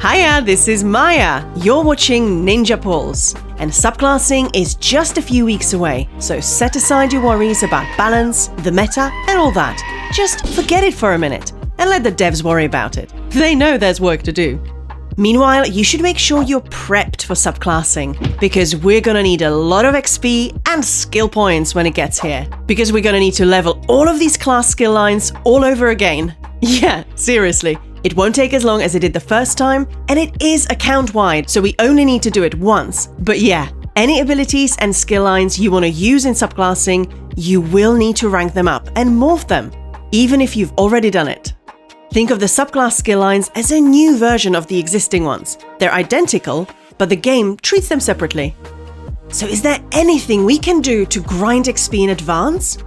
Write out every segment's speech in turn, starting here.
Hiya, this is Maya. You're watching Ninja Pulse, and subclassing is just a few weeks away, so set aside your worries about balance, the meta, and all that. Just forget it for a minute, and let the devs worry about it. They know there's work to do. Meanwhile, you should make sure you're prepped for subclassing, because we're gonna need a lot of XP and skill points when it gets here. Because we're gonna need to level all of these class skill lines all over again. Yeah, seriously. It won't take as long as it did the first time, and it is account-wide, so we only need to do it once. But yeah, any abilities and skill lines you want to use in subclassing, you will need to rank them up and morph them, even if you've already done it. Think of the subclass skill lines as a new version of the existing ones. They're identical, but the game treats them separately. So is there anything we can do to grind XP in advance?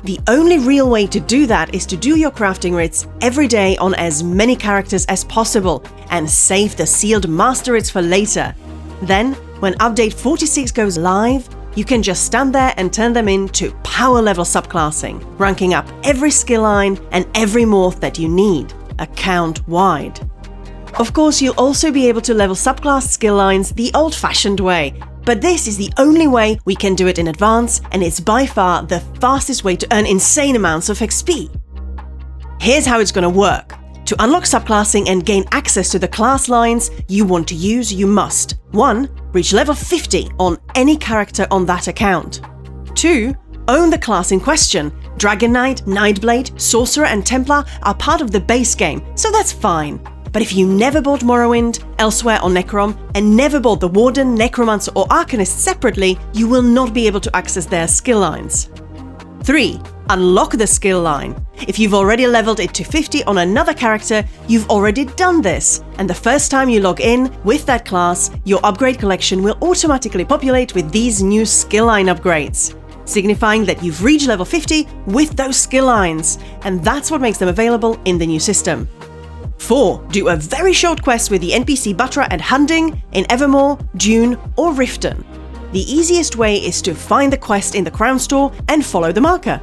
The only real way to do that is to do your crafting writs every day on as many characters as possible and save the sealed master writs for later. Then, when update 46 goes live, you can just stand there and turn them into power level subclassing, ranking up every skill line and every morph that you need, account-wide. Of course, you'll also be able to level subclass skill lines the old-fashioned way, but this is the only way we can do it in advance, and it's by far the fastest way to earn insane amounts of XP. Here's how it's gonna work. To unlock subclassing and gain access to the class lines you want to use, you must 1. Reach level 50 on any character on that account. 2. Own the class in question. Dragonknight, Nightblade, Sorcerer and Templar are part of the base game, so that's fine. But if you never bought Morrowind, Elsewhere or Necrom, and never bought the Warden, Necromancer or Arcanist separately, you will not be able to access their skill lines. 3. Unlock the skill line. If you've already leveled it to 50 on another character, you've already done this, and the first time you log in with that class, your upgrade collection will automatically populate with these new skill line upgrades, signifying that you've reached level 50 with those skill lines, and that's what makes them available in the new system. 4. Do a very short quest with the NPC Batra at Hunding in Evermore, Dune or Riften. The easiest way is to find the quest in the Crown Store and follow the marker.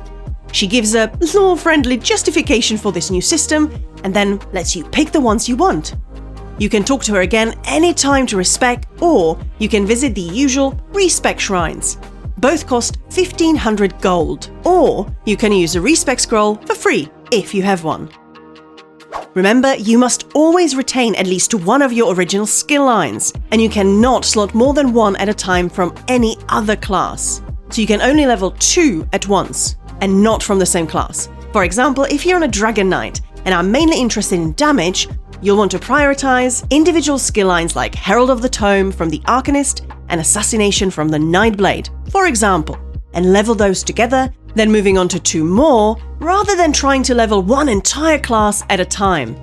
She gives a lore-friendly justification for this new system and then lets you pick the ones you want. You can talk to her again anytime to respec, or you can visit the usual respec shrines. Both cost 1500 gold, or you can use a respec scroll for free if you have one. Remember, you must always retain at least one of your original skill lines, and you cannot slot more than one at a time from any other class. So you can only level 2 at once, and not from the same class. For example, if you're on a Dragonknight and are mainly interested in damage, you'll want to prioritize individual skill lines like Herald of the Tome from the Arcanist and Assassination from the Nightblade, for example, and level those together, then moving on to 2 more, rather than trying to level one entire class at a time.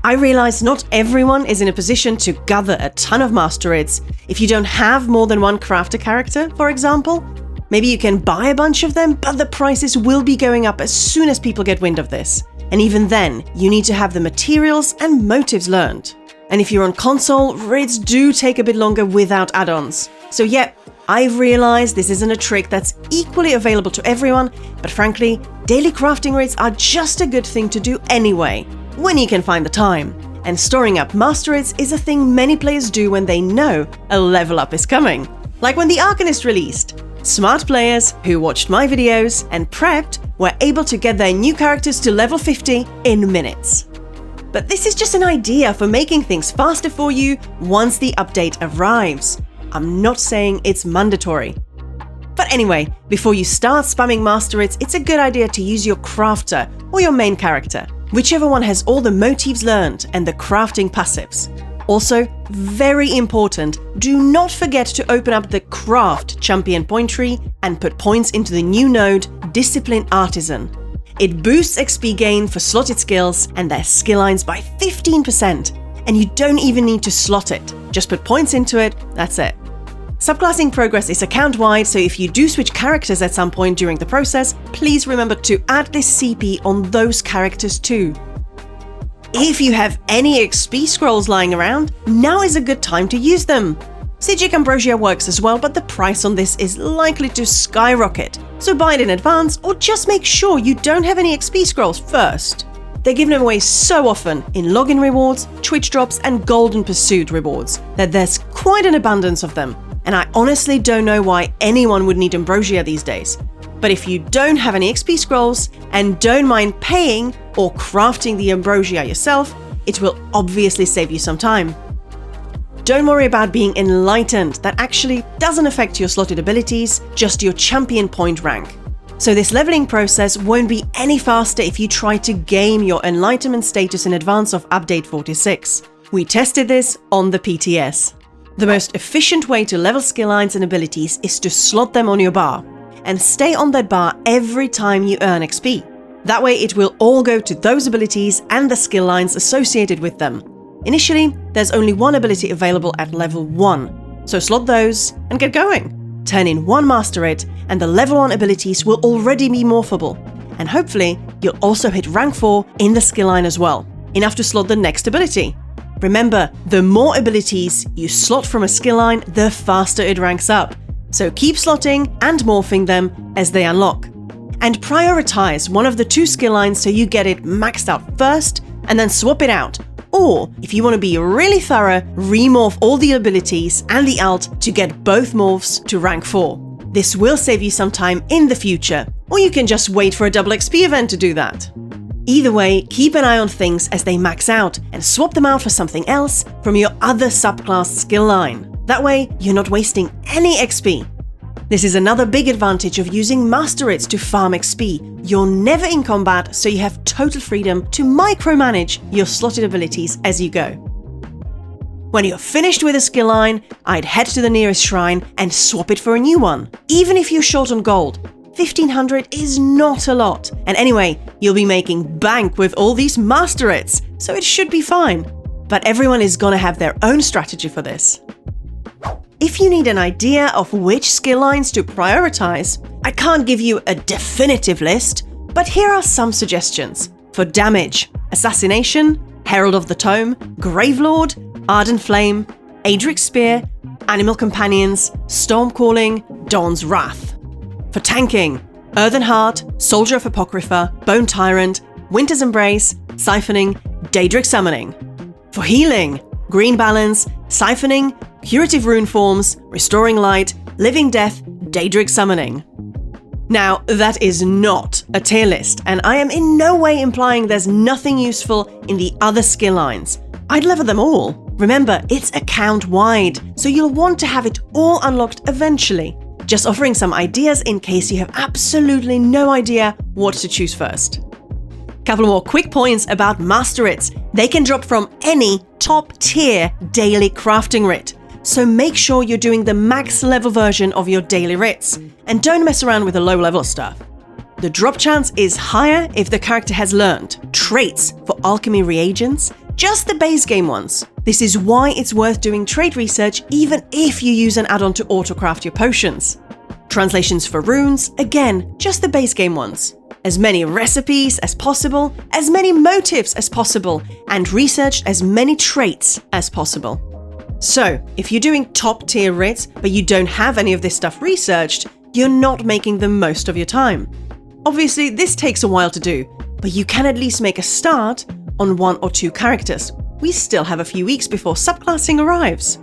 I realize not everyone is in a position to gather a ton of master writs. If you don't have more than one crafter character, for example, maybe you can buy a bunch of them, but the prices will be going up as soon as people get wind of this. And even then, you need to have the materials and motives learned. And if you're on console, writs do take a bit longer without add-ons. So yeah, I've realized this isn't a trick that's equally available to everyone, but frankly, daily crafting writs are just a good thing to do anyway, when you can find the time. And storing up master writs is a thing many players do when they know a level up is coming. Like when the Arcanist released. Smart players who watched my videos and prepped were able to get their new characters to level 50 in minutes. But this is just an idea for making things faster for you once the update arrives. I'm not saying it's mandatory. But anyway, before you start spamming master writs, it's a good idea to use your crafter or your main character, whichever one has all the motifs learned and the crafting passives. Also, very important, do not forget to open up the Craft champion point tree and put points into the new node, Discipline Artisan. It boosts XP gain for slotted skills and their skill lines by 15%, and you don't even need to slot it. Just put points into it, that's it. Subclassing progress is account-wide, so if you do switch characters at some point during the process, please remember to add this CP on those characters too. If you have any XP scrolls lying around, now is a good time to use them. Psijic Ambrosia works as well, but the price on this is likely to skyrocket, so buy it in advance or just make sure you don't have any XP scrolls first. they're giving away so often in login rewards, Twitch drops, and Golden Pursuit rewards that there's quite an abundance of them, and I honestly don't know why anyone would need Ambrosia these days. But if you don't have any XP scrolls and don't mind paying or crafting the Ambrosia yourself, it will obviously save you some time. Don't worry about being enlightened, that actually doesn't affect your slotted abilities, just your champion point rank. So this leveling process won't be any faster if you try to game your enlightenment status in advance of update 46. We tested this on the PTS. The most efficient way to level skill lines and abilities is to slot them on your bar, and stay on that bar every time you earn XP. That way it will all go to those abilities and the skill lines associated with them. Initially, there's only one ability available at level 1, so slot those and get going. Turn in one Masterit and the level 1 abilities will already be morphable, and hopefully you'll also hit rank 4 in the skill line as well, enough to slot the next ability. Remember, the more abilities you slot from a skill line, the faster it ranks up. So keep slotting and morphing them as they unlock. And prioritize one of the 2 skill lines so you get it maxed out first and then swap it out. Or, if you want to be really thorough, remorph all the abilities and the alt to get both morphs to rank 4. This will save you some time in the future, or you can just wait for a double XP event to do that. Either way, keep an eye on things as they max out and swap them out for something else from your other subclass skill line. That way, you're not wasting any XP. This is another big advantage of using Masterits to farm XP. You're never in combat, so you have total freedom to micromanage your slotted abilities as you go. When you're finished with a skill line, I'd head to the nearest shrine and swap it for a new one. Even if you're short on gold, 1500 is not a lot. And anyway, you'll be making bank with all these Masterits, so it should be fine. But everyone is gonna have their own strategy for this. If you need an idea of which skill lines to prioritize, I can't give you a definitive list, but here are some suggestions. For damage, Assassination, Herald of the Tome, Gravelord, Ardent Flame, Adric's Spear, Animal Companions, Stormcalling, Dawn's Wrath. For tanking, Earthen Heart, Soldier of Apocrypha, Bone Tyrant, Winter's Embrace, Siphoning, Daedric Summoning. For healing, Green Balance, Siphoning, Curative Rune Forms, Restoring Light, Living Death, Daedric Summoning. Now, that is not a tier list, and I am in no way implying there's nothing useful in the other skill lines. I'd level them all. Remember, it's account-wide, so you'll want to have it all unlocked eventually. Just offering some ideas in case you have absolutely no idea what to choose first. Couple more quick points about Masterits. They can drop from any top-tier daily crafting writ, so make sure you're doing the max level version of your daily writs, and don't mess around with the low level stuff. The drop chance is higher if the character has learned traits for alchemy reagents, just the base game ones. This is why it's worth doing trait research even if you use an add-on to autocraft your potions. Translations for runes, again, just the base game ones. As many recipes as possible, as many motifs as possible, and research as many traits as possible. So, if you're doing top tier writs, but you don't have any of this stuff researched, you're not making the most of your time. Obviously, this takes a while to do, but you can at least make a start on 1 or 2 characters. We still have a few weeks before subclassing arrives.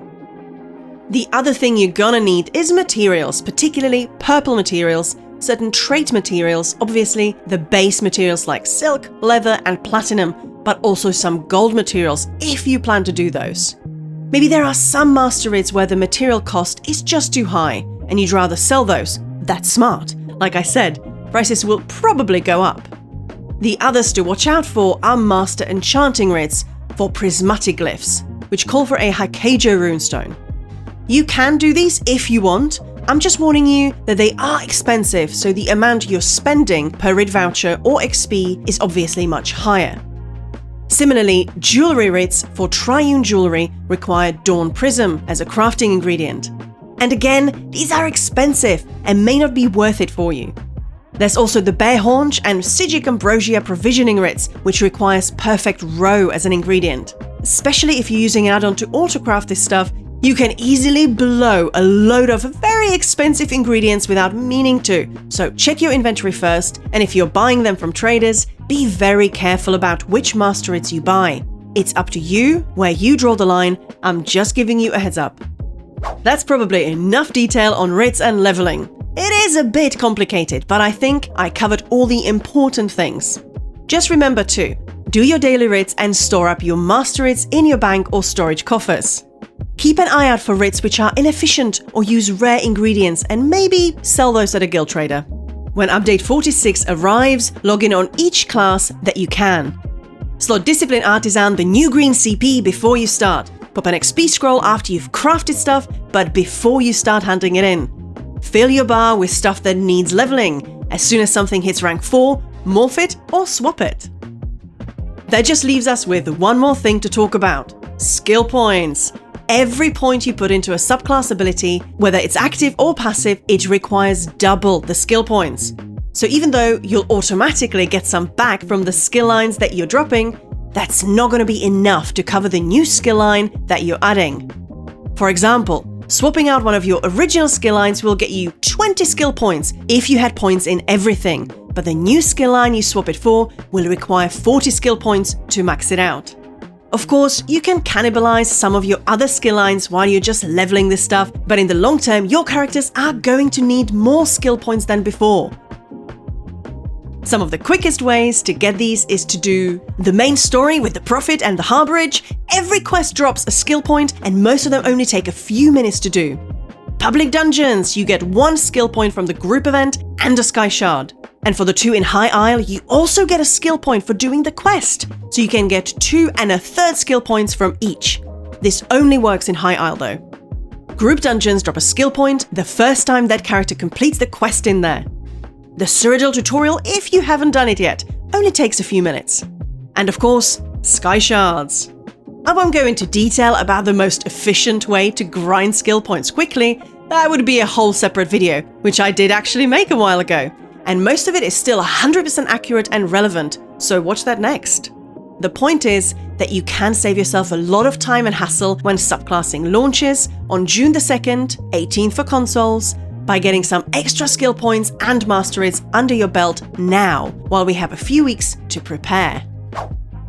The other thing you're gonna need is materials, particularly purple materials, certain trait materials, obviously the base materials like silk, leather, and platinum, but also some gold materials if you plan to do those. Maybe there are some Masterits where the material cost is just too high and you'd rather sell those. That's smart. Like I said, prices will probably go up. The others to watch out for are Master Enchanting writs for prismatic glyphs, which call for a Hakejo runestone. You can do these if you want. I'm just warning you that they are expensive, so the amount you're spending per writ voucher or XP is obviously much higher. Similarly, jewelry writs for triune jewelry require Dawn Prism as a crafting ingredient. And again, these are expensive and may not be worth it for you. There's also the Bear Haunch and Psijic Ambrosia provisioning writs, which requires Perfect Row as an ingredient. Especially if you're using an add-on to autocraft this stuff, You can easily blow a load of very expensive ingredients without meaning to, so check your inventory first, and if you're buying them from traders, be very careful about which master writs you buy. It's up to you where you draw the line. I'm just giving you a heads up. That's probably enough detail on writs and leveling. It is a bit complicated, but I think I covered all the important things. Just remember to do your daily writs and store up your master writs in your bank or storage coffers. Keep an eye out for writs which are inefficient or use rare ingredients, and maybe sell those at a guild trader. When update 46 arrives, log in on each class that you can. Slot Discipline Artisan the new green CP before you start. Pop an XP scroll after you've crafted stuff, but before you start handing it in. Fill your bar with stuff that needs leveling. As soon as something hits rank 4, morph it or swap it. That just leaves us with one more thing to talk about: skill points. Every point you put into a subclass ability, whether it's active or passive, it requires double the skill points. So even though you'll automatically get some back from the skill lines that you're dropping, that's not going to be enough to cover the new skill line that you're adding. For example, swapping out one of your original skill lines will get you 20 skill points if you had points in everything, but the new skill line you swap it for will require 40 skill points to max it out. Of course, you can cannibalize some of your other skill lines while you're just leveling this stuff, but in the long term, your characters are going to need more skill points than before. Some of the quickest ways to get these is to do the main story with the Prophet and the Harborage. Every quest drops a skill point, and most of them only take a few minutes to do. Public dungeons, you get 1 skill point from the group event and a Sky Shard. And for the 2 in High Isle, you also get a skill point for doing the quest, so you can get 2 and a third skill points from each. This only works in High Isle though. Group dungeons drop a skill point the first time that character completes the quest in there. The Cyrodiil tutorial, if you haven't done it yet, only takes a few minutes. And of course, Sky Shards. I won't go into detail about the most efficient way to grind skill points quickly. That would be a whole separate video, which I did actually make a while ago. And most of it is still 100% accurate and relevant, so watch that next. The point is that you can save yourself a lot of time and hassle when subclassing launches on June the 2nd, 18th for consoles, by getting some extra skill points and master writs under your belt now, while we have a few weeks to prepare.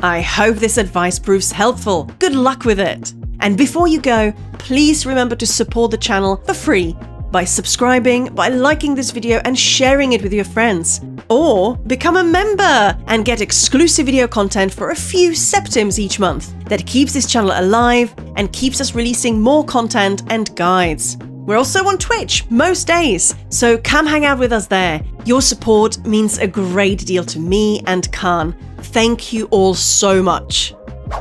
I hope this advice proves helpful. Good luck with it! And before you go, please remember to support the channel for free by subscribing, by liking this video and sharing it with your friends. Or become a member and get exclusive video content for a few septims each month that keeps this channel alive and keeps us releasing more content and guides. We're also on Twitch most days, so come hang out with us there. Your support means a great deal to me and Khan. Thank you all so much.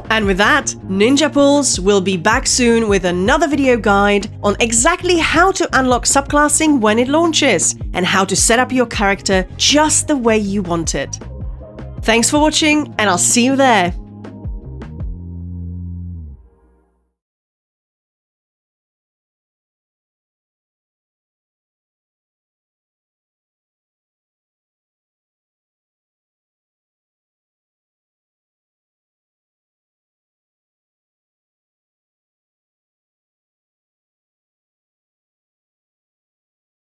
And with that, Ninja Pulse will be back soon with another video guide on exactly how to unlock subclassing when it launches and how to set up your character just the way you want it. Thanks for watching, and I'll see you there.